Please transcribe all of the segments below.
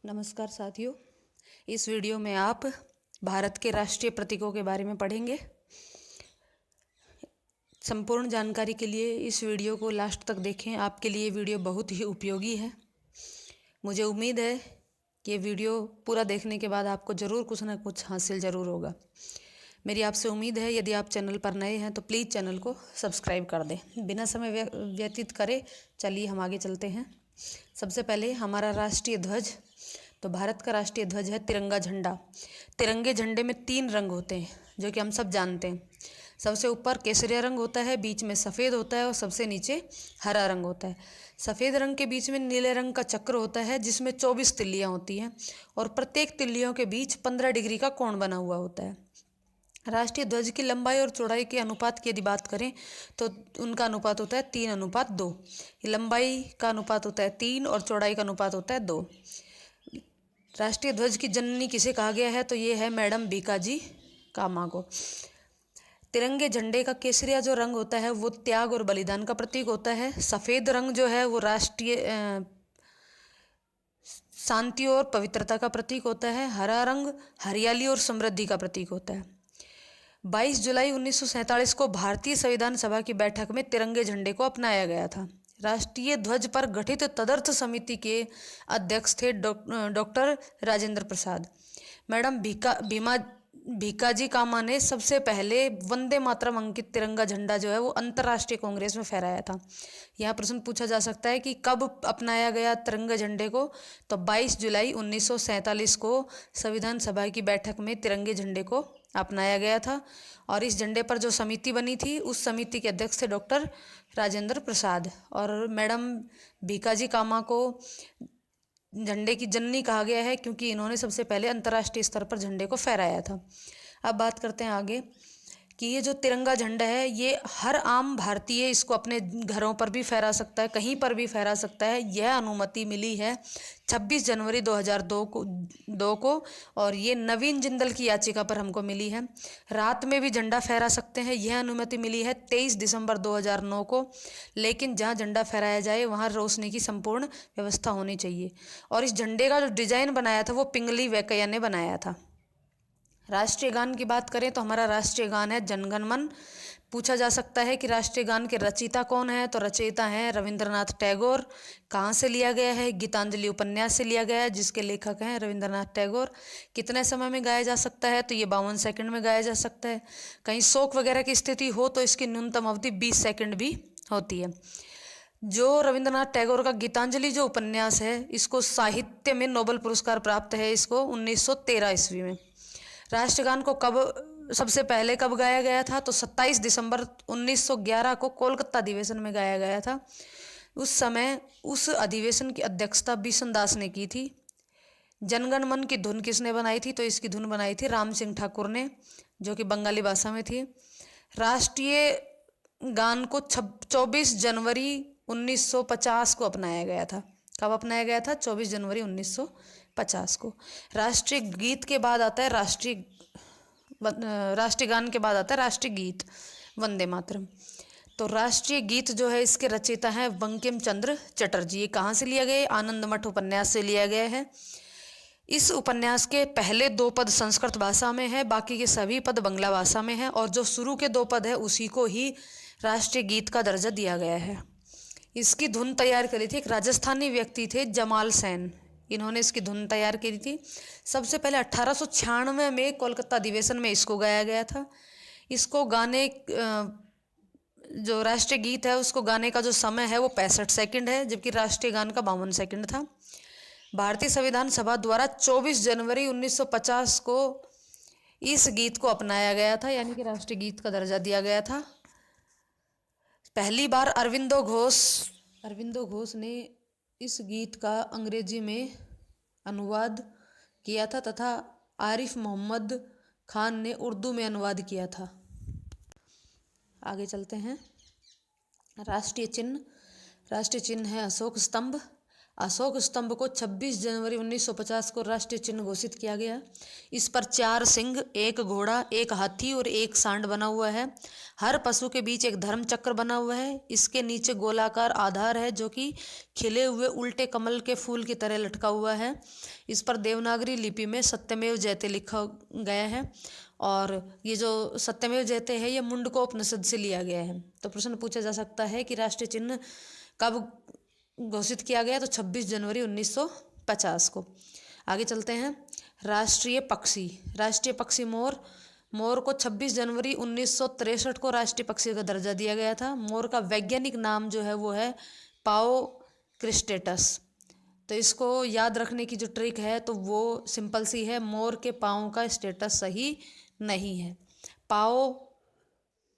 नमस्कार साथियों, इस वीडियो में आप भारत के राष्ट्रीय प्रतीकों के बारे में पढ़ेंगे। संपूर्ण जानकारी के लिए इस वीडियो को लास्ट तक देखें। आपके लिए वीडियो बहुत ही उपयोगी है। मुझे उम्मीद है कि ये वीडियो पूरा देखने के बाद आपको ज़रूर कुछ ना कुछ हासिल ज़रूर होगा। मेरी आपसे उम्मीद है, यदि आप चैनल पर नए हैं तो प्लीज़ चैनल को सब्सक्राइब कर दें। बिना समय व्यतीत करे चलिए हम आगे चलते हैं। सबसे पहले हमारा राष्ट्रीय ध्वज। तो भारत का राष्ट्रीय ध्वज है तिरंगा झंडा। तिरंगे झंडे में 3 रंग होते हैं जो कि हम सब जानते हैं। सबसे ऊपर केसरिया रंग होता है, बीच में सफ़ेद होता है और सबसे नीचे हरा रंग होता है। सफ़ेद रंग के बीच में नीले रंग का चक्र होता है जिसमें 24 तिल्लियाँ होती हैं और प्रत्येक तिल्लियों के बीच 15 डिग्री का कोण बना हुआ होता है। राष्ट्रीय ध्वज की लंबाई और चौड़ाई के अनुपात की यदि बात करें तो उनका अनुपात होता है 3:2। लंबाई का अनुपात होता है 3 और चौड़ाई का अनुपात होता है 2। राष्ट्रीय ध्वज की जननी किसे कहा गया है? तो ये है मैडम भीकाजी कामा को। तिरंगे झंडे का केसरिया जो रंग होता है वो त्याग और बलिदान का प्रतीक होता है। सफ़ेद रंग जो है वो राष्ट्रीय शांति और पवित्रता का प्रतीक होता है। हरा रंग हरियाली और समृद्धि का प्रतीक होता है। 22 जुलाई 1947 को भारतीय संविधान सभा की बैठक में तिरंगे झंडे को अपनाया गया था। राष्ट्रीय ध्वज पर गठित तदर्थ समिति के अध्यक्ष थे डॉक्टर राजेंद्र प्रसाद। मैडम भीकाजी कामा ने सबसे पहले वंदे मातरम अंकित तिरंगा झंडा जो है वो अंतर्राष्ट्रीय कांग्रेस में फहराया था। यहाँ प्रश्न पूछा जा सकता है कि कब अपनाया गया तिरंगे झंडे को? तो 22 जुलाई 1947 को संविधान सभा की बैठक में तिरंगे झंडे को अपनाया गया था। और इस झंडे पर जो समिति बनी थी उस समिति के अध्यक्ष थे डॉक्टर राजेंद्र प्रसाद। और मैडम भीकाजी कामा को झंडे की जननी कहा गया है क्योंकि इन्होंने सबसे पहले अंतर्राष्ट्रीय स्तर पर झंडे को फहराया था। अब बात करते हैं आगे कि ये जो तिरंगा झंडा है ये हर आम भारतीय इसको अपने घरों पर भी फहरा सकता है, कहीं पर भी फहरा सकता है। यह अनुमति मिली है 26 जनवरी 2002 को और ये नवीन जिंदल की याचिका पर हमको मिली है। रात में भी झंडा फहरा सकते हैं, यह अनुमति मिली है 23 दिसंबर 2009 को। लेकिन जहाँ झंडा फहराया जाए वहाँ रोशनी की संपूर्ण व्यवस्था होनी चाहिए। और इस झंडे का जो डिजाइन बनाया था वो पिंगली वेंकैया ने बनाया था। राष्ट्रीय गान की बात करें तो हमारा राष्ट्रीय गान है जन गण मन। पूछा जा सकता है कि राष्ट्रीय गान के रचयिता कौन है? तो रचयिता हैं रविंद्रनाथ टैगोर। कहाँ से लिया गया है? गीतांजलि उपन्यास से लिया गया है जिसके लेखक हैं रविंद्रनाथ टैगोर। कितने समय में गाया जा सकता है? तो ये 52 सेकंड में गाया जा सकता है। कहीं शोक वगैरह की स्थिति हो तो इसकी न्यूनतम अवधि 20 सेकंड भी होती है। जो रविंद्रनाथ टैगोर का गीतांजलि जो उपन्यास है इसको साहित्य में नोबेल पुरस्कार प्राप्त है इसको 1913 ईस्वी में। राष्ट्रगान को सबसे पहले कब गाया गया था? तो 27 दिसंबर 1911 को कोलकाता अधिवेशन में गाया गया था। उस समय उस अधिवेशन की अध्यक्षता बिशन दास ने की थी। जनगण मन की धुन किसने बनाई थी? तो इसकी धुन बनाई थी राम सिंह ठाकुर ने, जो कि बंगाली भाषा में थी। राष्ट्रीय गान को 24 जनवरी 1950 को अपनाया गया था। कब अपनाया गया था? 24 जनवरी 1950 को। राष्ट्रीय गीत के बाद आता है राष्ट्रीय गान के बाद आता है राष्ट्रीय गीत वंदे मातरम। तो राष्ट्रीय गीत जो है इसके रचयिता हैं बंकिम चंद्र चटर्जी। ये कहाँ से लिया गया? आनंद मठ उपन्यास से लिया गया है। इस उपन्यास के पहले 2 पद संस्कृत भाषा में है, बाकी के सभी पद बंगला भाषा में है और जो शुरू के 2 पद है उसी को ही राष्ट्रीय गीत का दर्जा दिया गया है। इसकी धुन तैयार करी थी एक राजस्थानी व्यक्ति थे जमाल सेन। इन्होंने इसकी धुन तैयार करी थी। सबसे पहले 1896 में कोलकाता अधिवेशन में इसको गाया गया था। इसको गाने जो राष्ट्रीय गीत है उसको गाने का जो समय है वो 65 सेकंड है, जबकि राष्ट्रीय गान का 52 सेकंड था। भारतीय संविधान सभा द्वारा 24 जनवरी 1950 को इस गीत को अपनाया गया था, यानी कि राष्ट्रीय गीत का दर्जा दिया गया था। पहली बार अरविंदो घोष ने इस गीत का अंग्रेजी में अनुवाद किया था तथा आरिफ मोहम्मद खान ने उर्दू में अनुवाद किया था। आगे चलते हैं। राष्ट्रीय चिन्ह है अशोक स्तंभ। अशोक स्तंभ को 26 जनवरी 1950 को राष्ट्रीय चिन्ह घोषित किया गया। इस पर 4 सिंह, 1 घोड़ा, 1 हाथी और 1 सांड बना हुआ है। हर पशु के बीच एक धर्म चक्र बना हुआ है। इसके नीचे गोलाकार आधार है जो कि खिले हुए उल्टे कमल के फूल की तरह लटका हुआ है। इस पर देवनागरी लिपि में सत्यमेव जयते लिखा गया है और ये जो सत्यमेव जयते है ये मुंडकोपनिषद से लिया गया है। तो प्रश्न पूछा जा सकता है कि राष्ट्रीय चिन्ह कब घोषित किया गया, तो 26 जनवरी 1950 को। आगे चलते हैं। राष्ट्रीय पक्षी मोर। मोर को 26 जनवरी 1963 को राष्ट्रीय पक्षी का दर्जा दिया गया था। मोर का वैज्ञानिक नाम जो है वो है पाओ क्रिस्टेटस। तो इसको याद रखने की जो ट्रिक है तो वो सिंपल सी है, मोर के पाँव का स्टेटस सही नहीं है। पाओ,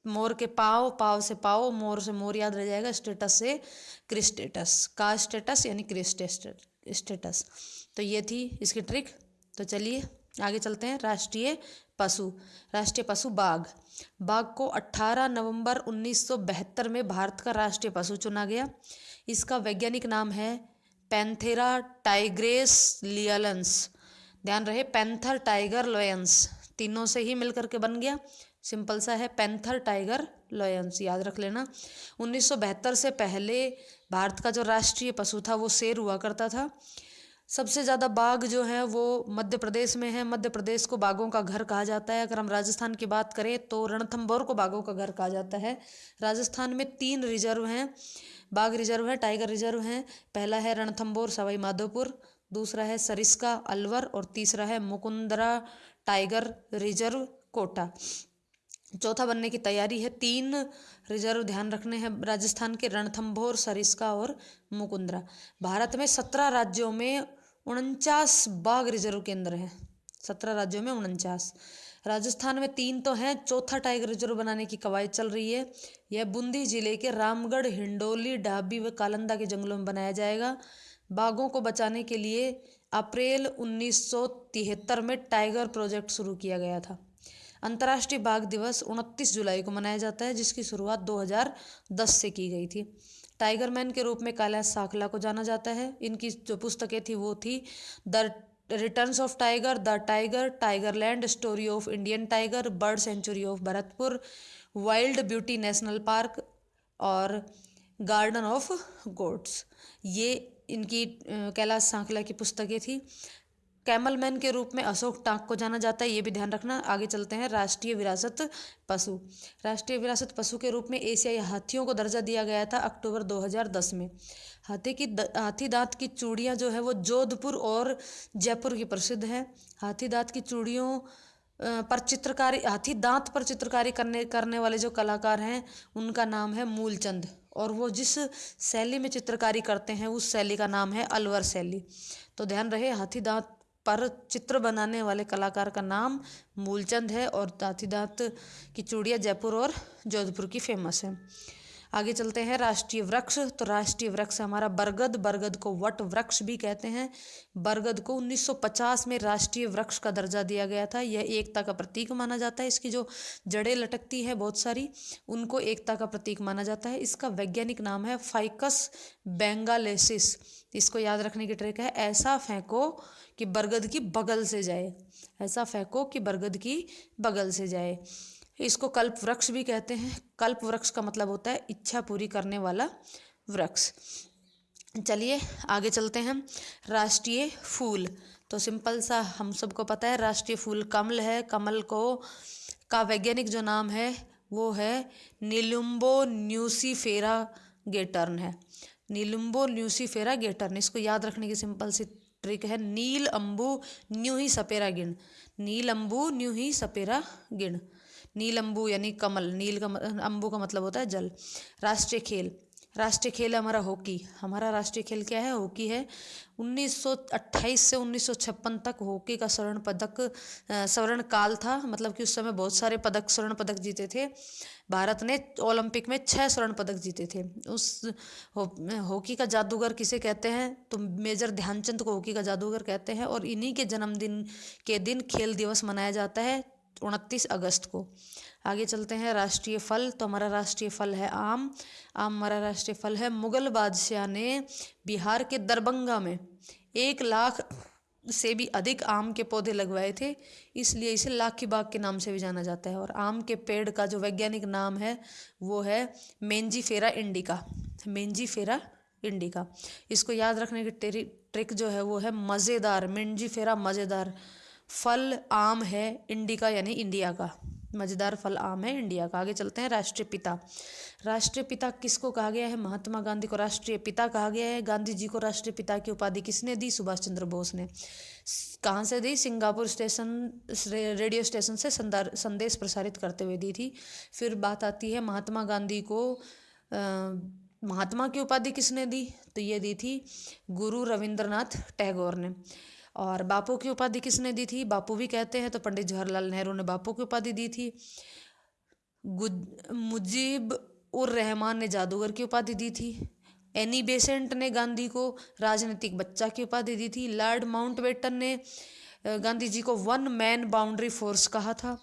मोर के पाव से पाओ, मोर से मोर याद रह जाएगा, स्टेटस से क्रिस्टेटस, का स्टेटस यानी क्रिस्टेटस। तो ये थी इसकी ट्रिक। तो चलिए आगे चलते हैं। राष्ट्रीय पशु बाघ को 18 नवंबर 1972 में भारत का राष्ट्रीय पशु चुना गया। इसका वैज्ञानिक नाम है पैंथेरा टाइग्रेस लियंस। ध्यान रहे, पैंथर, टाइगर, लॉयंस तीनों से ही मिलकर के बन गया। सिंपल सा है, पैंथर, टाइगर, लॉयंस, याद रख लेना। 1972 से पहले भारत का जो राष्ट्रीय पशु था वो शेर हुआ करता था। सबसे ज़्यादा बाघ जो है वो मध्य प्रदेश में है। मध्य प्रदेश को बाघों का घर कहा जाता है। अगर हम राजस्थान की बात करें तो रणथंभौर को बाघों का घर कहा जाता है। राजस्थान में 3 रिजर्व हैं, बाघ रिजर्व है, टाइगर रिजर्व हैं। पहला है रणथंभौर सवाई माधोपुर, दूसरा है सरिस्का अलवर और तीसरा है मुकुंदरा टाइगर रिजर्व कोटा। चौथा बनने की तैयारी है। 3 रिजर्व ध्यान रखने हैं राजस्थान के, रणथंभौर, सरिस्का और मुकुंदरा। भारत में 17 राज्यों में 49 बाघ रिजर्व केंद्र हैं। 17 राज्यों में 49। राजस्थान में 3 तो हैं, चौथा टाइगर रिजर्व बनाने की कवायद चल रही है। यह बूंदी जिले के रामगढ़, हिंडोली, डाबी व कालंदा के जंगलों में बनाया जाएगा। बाघों को बचाने के लिए अप्रैल 1973 में टाइगर प्रोजेक्ट शुरू किया गया था। अंतर्राष्ट्रीय बाघ दिवस 29 जुलाई को मनाया जाता है, जिसकी शुरुआत 2010 से की गई थी। टाइगर मैन के रूप में कैलाश साखला को जाना जाता है। इनकी जो पुस्तकें थी वो थी the returns of tiger, the tiger, tigerland, story of Indian tiger, bird sanctuary of Bharatpur, wild beauty national park और गार्डन ऑफ गोड्स। ये इनकी कैलाश साखला की पुस्तकें थी। कैमल मैन के रूप में अशोक टांक को जाना जाता है, ये भी ध्यान रखना। आगे चलते हैं। राष्ट्रीय विरासत पशु के रूप में एशियाई हाथियों को दर्जा दिया गया था अक्टूबर 2010 में। हाथी दांत की चूड़ियाँ जो है वो जोधपुर और जयपुर की प्रसिद्ध है। हाथी दांत की चूड़ियों पर चित्रकारी, हाथी दांत पर चित्रकारी करने वाले जो कलाकार हैं उनका नाम है मूलचंद, और वो जिस शैली में चित्रकारी करते हैं उस शैली का नाम है अलवर शैली। तो ध्यान रहे, हाथी दांत पर चित्र बनाने वाले कलाकार का नाम मूलचंद है और हाथी दांत की चूड़ियाँ जयपुर और जोधपुर की फेमस है। आगे चलते हैं। राष्ट्रीय वृक्ष। तो राष्ट्रीय वृक्ष हमारा बरगद को वट वृक्ष भी कहते हैं। बरगद को 1950 में राष्ट्रीय वृक्ष का दर्जा दिया गया था। यह एकता का प्रतीक माना जाता है। इसकी जो जड़ें लटकती है बहुत सारी, उनको एकता का प्रतीक माना जाता है। इसका वैज्ञानिक नाम है फाइकस बेंगालेसिस। इसको याद रखने की ट्रिक है, ऐसा फेंको कि बरगद की बगल से जाए। ऐसा फेंको कि बरगद की बगल से जाए। इसको कल्प वृक्ष भी कहते हैं। कल्प वृक्ष का मतलब होता है इच्छा पूरी करने वाला वृक्ष। चलिए आगे चलते हैं। राष्ट्रीय फूल। तो सिंपल सा हम सबको पता है, राष्ट्रीय फूल कमल है। कमल का वैज्ञानिक जो नाम है वो है निलुम्बो न्यूसीफेरा गेटर्न है। निलुम्बो न्यूसीफेरा गेटर्न। इसको याद रखने की सिंपल सी ट्रिक है, नील अम्बू न्यू ही सपेरा गिण। नील अम्बू न्यू ही सपेरा गिण। नील अम्बू यानी कमल, नील का अम्बू का मतलब होता है जल। राष्ट्रीय खेल है हमारा हॉकी। हमारा राष्ट्रीय खेल क्या है? हॉकी है। 1928 से 1956 तक हॉकी का स्वर्ण काल था। मतलब कि उस समय बहुत सारे स्वर्ण पदक जीते थे। भारत ने ओलंपिक में 6 स्वर्ण पदक जीते थे। उस हॉकी का जादूगर किसे कहते हैं? तो मेजर ध्यानचंद को हॉकी का जादूगर कहते हैं। और इन्हीं के जन्मदिन के दिन खेल दिवस मनाया जाता है 29 अगस्त को। आगे चलते हैं। राष्ट्रीय फल, तो हमारा राष्ट्रीय फल है आम। आम हमारा राष्ट्रीय फल है। मुगल बादशाह ने बिहार के दरभंगा में 1 लाख से भी अधिक आम के पौधे लगवाए थे, इसलिए इसे लाख की बाग के नाम से भी जाना जाता है। और आम के पेड़ का जो वैज्ञानिक नाम है वो है मेंजीफेरा इंडिका। Mangifera indica. इसको याद रखने की ट्रिक जो है वो है मज़ेदार। मेंजीफेरा मज़ेदार फल आम है, इंडिका यानी इंडिया का। मज़ेदार फल आम है इंडिया का। आगे चलते हैं। राष्ट्रीय पिता। राष्ट्रीय पिता किसको कहा गया है? महात्मा गांधी को राष्ट्रीय पिता कहा गया है। गांधी जी को राष्ट्रीय पिता की उपाधि किसने दी? सुभाष चंद्र बोस ने। कहाँ से दी? सिंगापुर स्टेशन, रेडियो स्टेशन से संदेश प्रसारित करते हुए दी थी। फिर बात आती है महात्मा गांधी को महात्मा की उपाधि किसने दी? तो ये दी थी गुरु रविंद्रनाथ टैगोर ने। और बापू की उपाधि किसने दी थी? बापू भी कहते हैं तो पंडित जवाहरलाल नेहरू ने बापू की उपाधि दी थी। मुजीब उर रहमान ने जादूगर की उपाधि दी थी। एनी बेसेंट ने गांधी को राजनीतिक बच्चा की उपाधि दी थी। लॉर्ड माउंटबेटन ने गांधी जी को 1 मैन बाउंड्री फोर्स कहा था।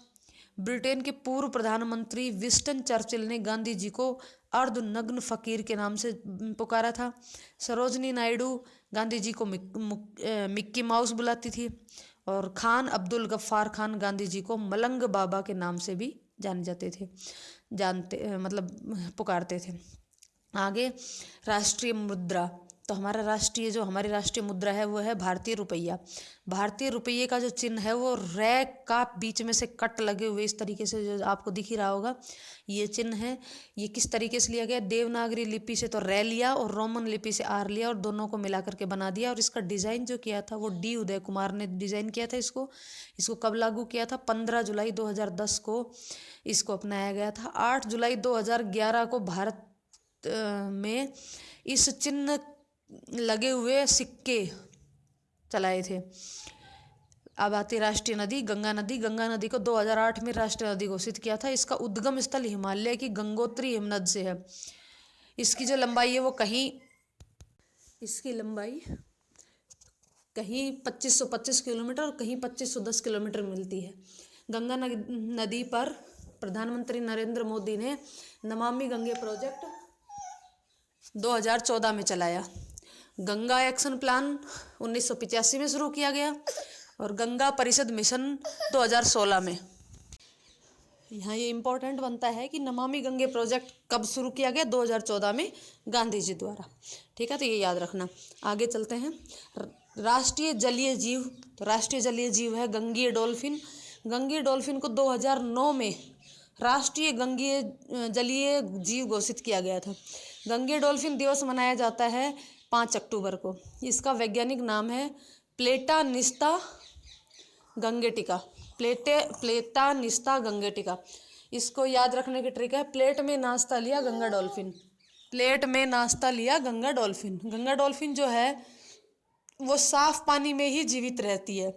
ब्रिटेन के पूर्व प्रधानमंत्री विंस्टन चर्चिल ने गांधी जी को अर्धनग्न फकीर के नाम से पुकारा था। सरोजनी नायडू गांधी जी को मिक्की माउस बुलाती थी। और खान अब्दुल गफ्फार खान गांधी जी को मलंग बाबा के नाम से भी जाने जाते थे, पुकारते थे। आगे राष्ट्रीय मुद्रा। तो हमारी राष्ट्रीय मुद्रा है वो है भारतीय रुपया। भारतीय रुपये का जो चिन्ह है वो रैक का बीच में से कट लगे हुए इस तरीके से जो आपको दिख ही रहा होगा, ये चिन्ह है। ये किस तरीके से लिया गया? देवनागरी लिपि से तो रे लिया और रोमन लिपि से आर लिया और दोनों को मिला करके बना दिया। और इसका डिज़ाइन जो किया था वो डी उदय कुमार ने डिज़ाइन किया था। इसको कब लागू किया था? 15 जुलाई 2010 को इसको अपनाया गया था। 8 जुलाई 2011 को भारत में इस चिन्ह लगे हुए सिक्के चलाए थे। अब आती राष्ट्रीय नदी गंगा नदी। गंगा नदी को 2008 में राष्ट्रीय नदी घोषित किया था। इसका उद्गम स्थल हिमालय की गंगोत्री हिमनद से है। इसकी जो लंबाई है वो इसकी लंबाई कहीं 2525 किलोमीटर और कहीं 2510 किलोमीटर मिलती है। गंगा नदी पर प्रधानमंत्री नरेंद्र मोदी ने नमामि गंगे प्रोजेक्ट 2014 में चलाया। गंगा एक्शन प्लान 1985 में शुरू किया गया और गंगा परिषद मिशन 2016 में। यहाँ ये इम्पोर्टेंट बनता है कि नमामि गंगे प्रोजेक्ट कब शुरू किया गया? 2014 में गांधी जी द्वारा। ठीक है, तो ये याद रखना। आगे चलते हैं। राष्ट्रीय जलीय जीव। तो राष्ट्रीय जलीय जीव है गंगीय डॉल्फिन। गंगीय डॉल्फिन को 2009 में राष्ट्रीय गंगीय जलीय जीव घोषित किया गया था। गंगीय डॉल्फिन दिवस मनाया जाता है 5 अक्टूबर को। इसका वैज्ञानिक नाम है प्लेटानिस्ता गंगेटिका। प्लेटानिस्ता गंगेटिका। इसको याद रखने की ट्रिक है, प्लेट में नाश्ता लिया गंगा डॉल्फिन। प्लेट में नाश्ता लिया गंगा डॉल्फिन। गंगा डॉल्फिन जो है वो साफ पानी में ही जीवित रहती है,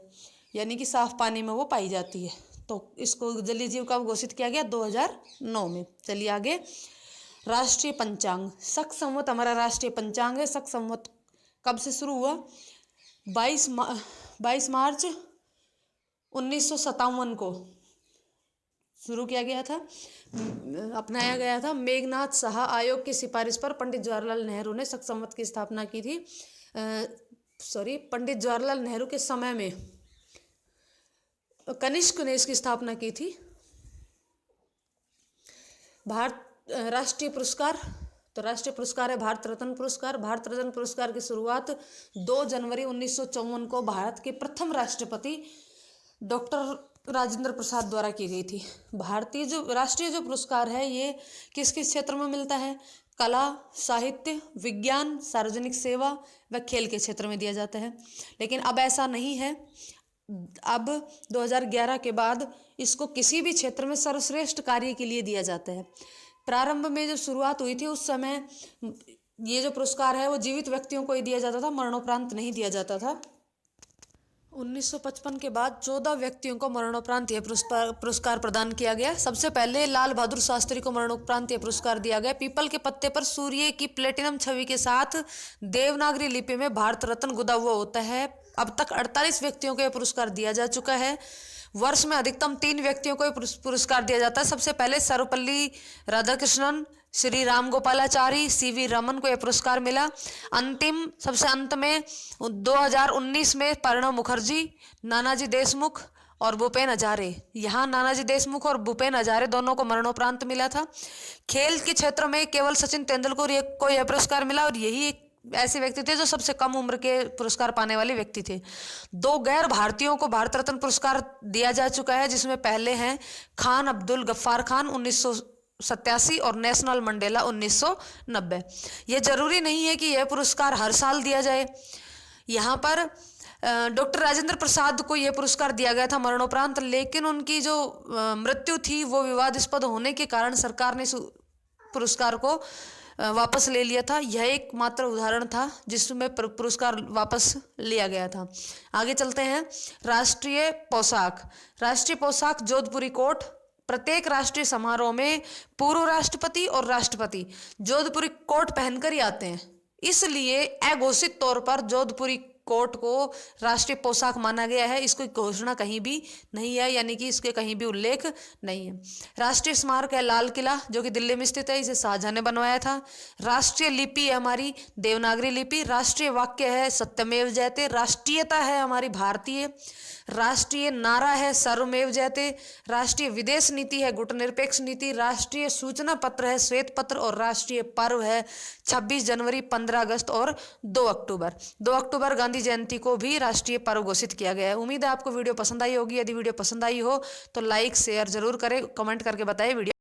यानी कि साफ पानी में वो पाई जाती है। तो इसको जलीय जीव कब घोषित किया गया? 2009 में। चलिए आगे। राष्ट्रीय पंचांग। शक संवत हमारा राष्ट्रीय पंचांग है। शक संवत कब से शुरू हुआ? 22 मार्च 1957 को शुरू किया गया था, अपनाया गया था। मेघनाथ साहा आयोग की सिफारिश पर पंडित जवाहरलाल नेहरू ने शक संवत की स्थापना की थी। पंडित जवाहरलाल नेहरू के समय में कनिष्क ने इसकी स्थापना की थी। राष्ट्रीय पुरस्कार। तो राष्ट्रीय पुरस्कार है भारत रत्न पुरस्कार। भारत रत्न पुरस्कार की शुरुआत 2 जनवरी 1954 को भारत के प्रथम राष्ट्रपति डॉक्टर राजेंद्र प्रसाद द्वारा की गई थी। राष्ट्रीय जो पुरस्कार है ये किस किस क्षेत्र में मिलता है? कला, साहित्य, विज्ञान, सार्वजनिक सेवा व खेल के क्षेत्र में दिया जाता है। लेकिन अब ऐसा नहीं है। अब 2011 के बाद इसको किसी भी क्षेत्र में सर्वश्रेष्ठ कार्य के लिए दिया जाता है। प्रारंभ में जब शुरुआत हुई थी उस समय ये जो पुरस्कार है वो जीवित व्यक्तियों को ही दिया जाता था, मरणोपरांत नहीं दिया जाता था। 1955 के बाद 14 व्यक्तियों को मरणोपरांत यह पुरस्कार प्रदान किया गया। सबसे पहले लाल बहादुर शास्त्री को मरणोपरांत यह पुरस्कार दिया गया। पीपल के पत्ते पर सूर्य की प्लेटिनम छवि के साथ देवनागरी लिपि में भारत रत्न गुदा हुआ होता है। अब तक 48 व्यक्तियों को यह पुरस्कार दिया जा चुका है। वर्ष में अधिकतम 3 व्यक्तियों को पुरस्कार दिया जाता है। सबसे पहले सर्वपल्ली राधाकृष्णन, श्री राम गोपालाचारी, सीवी रमन को यह पुरस्कार मिला। अंतिम सबसे अंत में 2019 में प्रणब मुखर्जी, नानाजी देशमुख और भूपेन हजारे, यहाँ नानाजी देशमुख और भूपेन हजारे दोनों को मरणोपरांत मिला था। खेल के क्षेत्र में केवल सचिन तेंदुलकर को यह पुरस्कार मिला और यही एक ऐसे व्यक्ति थे जो सबसे कम उम्र के पुरस्कार पाने वाले व्यक्ति थे। 2 गैर भारतीयों को भारत रत्न पुरस्कार दिया जा चुका है, जिसमें पहले हैं खान अब्दुल गफ्फार खान 1987 और नेशनल मंडेला 1990। यह जरूरी नहीं है कि यह पुरस्कार हर साल दिया जाए। यहाँ पर डॉक्टर राजेंद्र प्रसाद को यह पुरस्कार दिया गया था मरणोपरांत, लेकिन उनकी जो मृत्यु थी वो विवादास्पद होने के कारण सरकार ने पुरस्कार को वापस ले लिया था। यह एक मात्र उदाहरण था जिसमें पुरस्कार वापस लिया गया था। आगे चलते हैं। राष्ट्रीय पोशाक। राष्ट्रीय पोशाक जोधपुरी कोट। प्रत्येक राष्ट्रीय समारोह में पूर्व राष्ट्रपति और राष्ट्रपति जोधपुरी कोट पहनकर ही आते हैं, इसलिए अघोषित तौर पर जोधपुरी कोट को राष्ट्रीय पोशाक माना गया है। इसकी घोषणा कहीं भी नहीं है, यानी कि इसके कहीं भी उल्लेख नहीं है। राष्ट्रीय स्मारक है लाल किला, जो कि दिल्ली में स्थित है, इसे शाहजहां ने बनवाया था। राष्ट्रीय लिपि है हमारी देवनागरी लिपि। राष्ट्रीय वाक्य है सत्यमेव जयते। राष्ट्रीयता है हमारी भारतीय। राष्ट्रीय नारा है सर्वमेव जयते। राष्ट्रीय विदेश नीति है गुटनिरपेक्ष नीति। राष्ट्रीय सूचना पत्र है श्वेत पत्र। और राष्ट्रीय पर्व है 26 जनवरी, 15 अगस्त और 2 अक्टूबर। 2 अक्टूबर गांधी जयंती को भी राष्ट्रीय पर्व घोषित किया गया है। उम्मीद है आपको वीडियो पसंद आई होगी। यदि वीडियो पसंद आई हो तो लाइक शेयर जरूर करें, कमेंट करके बताएं वीडियो